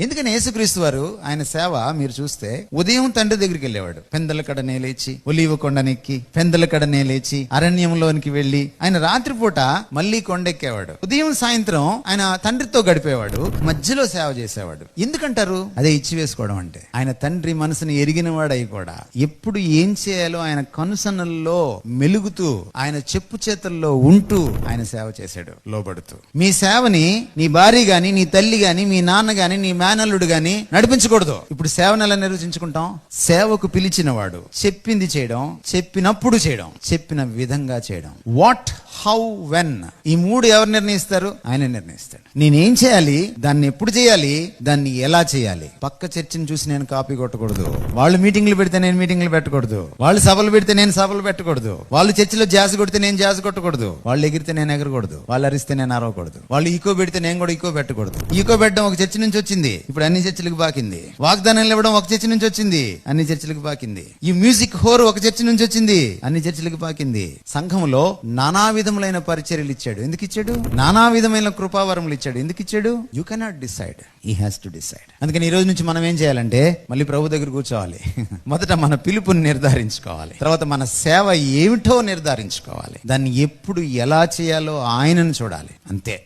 ఎందుకని యేసుక్రీస్తు వారు ఆయన సేవ మీరు చూస్తే ఉదయం తండ్రి దగ్గరికి వెళ్ళేవాడు. పెందల కడనే లేచి, ఒలీవ కొండనెక్కి, పెందల కడనే లేచి అరణ్యంలోనికి వెళ్లి ఆయన రాత్రిపూట మళ్ళీ కొండెక్కేవాడు. ఉదయం సాయంత్రం ఆయన తండ్రితో గడిపేవాడు, మధ్యలో సేవ చేసేవాడు. ఎందుకంటారు? అదే ఇచ్చి వేసుకోవడం అంటే. ఆయన తండ్రి మనసుని ఎరిగిన వాడై కూడా ఎప్పుడు ఏం చేయాలో ఆయన కనుసన్నల్లో మెలుగుతూ, ఆయన చెప్పు చేతల్లో ఉంటూ ఆయన సేవ చేశాడు, లోబడుతూ. మీ సేవని నీ భార్య గాని, నీ తల్లి గాని, మీ నాన్న గాని, నీ మేనల్లుడు గాని నడిపించకూడదు. ఇప్పుడు సేవను ఎలా నిర్వచించుకుంటాం? సేవకు పిలిచిన వాడు చెప్పింది చేయడం, చెప్పినప్పుడు చేయడం, చెప్పిన విధంగా చేయడం. వాట్, హౌ, వెన్, ఈ మూడు ఎవరు నిర్ణయిస్తారు? ఆయన నిర్ణయిస్తాడు. నేనేం చేయాలి, దాన్ని ఎప్పుడు చేయాలి, దాన్ని ఎలా చేయాలి. పక్క చర్చిని చూసి నేను కాపీ కొట్టకూడదు. వాళ్ళు మీటింగ్లు పెడితే నేను మీటింగ్లు పెట్టకూడదు. వాళ్ళు సభలు పెడితే నేను సభలు పెట్టకూడదు. వాళ్ళు చర్చిలో జాజ్ కొడితే నేను జాజ్ కొట్టకూడదు. వాళ్ళు ఎగిరితే నేను ఎగరకూడదు. వాళ్ళు అరిస్తే నేను అరవకూడదు. వాళ్ళు ఈకో పెడితే నేను కూడా ఈకో పెట్టకూడదు. ఈకో పెట్టడం ఒక చర్చి నుంచి వచ్చింది, ఇప్పుడు అన్ని చర్చిలకు బాకింది. వాగ్దానాలు ఇవ్వడం ఒక చర్చి నుంచి వచ్చింది, అన్ని చర్చిలకు బాకింది. ఈ మ్యూజిక్ హోర్ ఒక చర్చి నుంచి వచ్చింది, అన్ని చర్చిలకు బాకింది. సంఘంలో నానా విధములైన పరిచర్యలు ఇచ్చాడు. ఎందుకు ఇచ్చాడు? నానా విధమైన కృపావరములు ఇచ్చాడు. ఎందుకు ఇచ్చాడు? You cannot decide, he has to decide. అందుకని ఈ రోజు నుంచి మనం ఏం చేయాలంటే మళ్ళీ ప్రభు దగ్గర కూర్చోవాలి. మొదట మన పిలుపుని నిర్ధారించుకోవాలి, తర్వాత మన సేవ ఏమిటో నిర్ధారించుకోవాలి, దాన్ని ఎప్పుడు ఎలా చేయాలో ఆయనను చూడాలి. అంతే.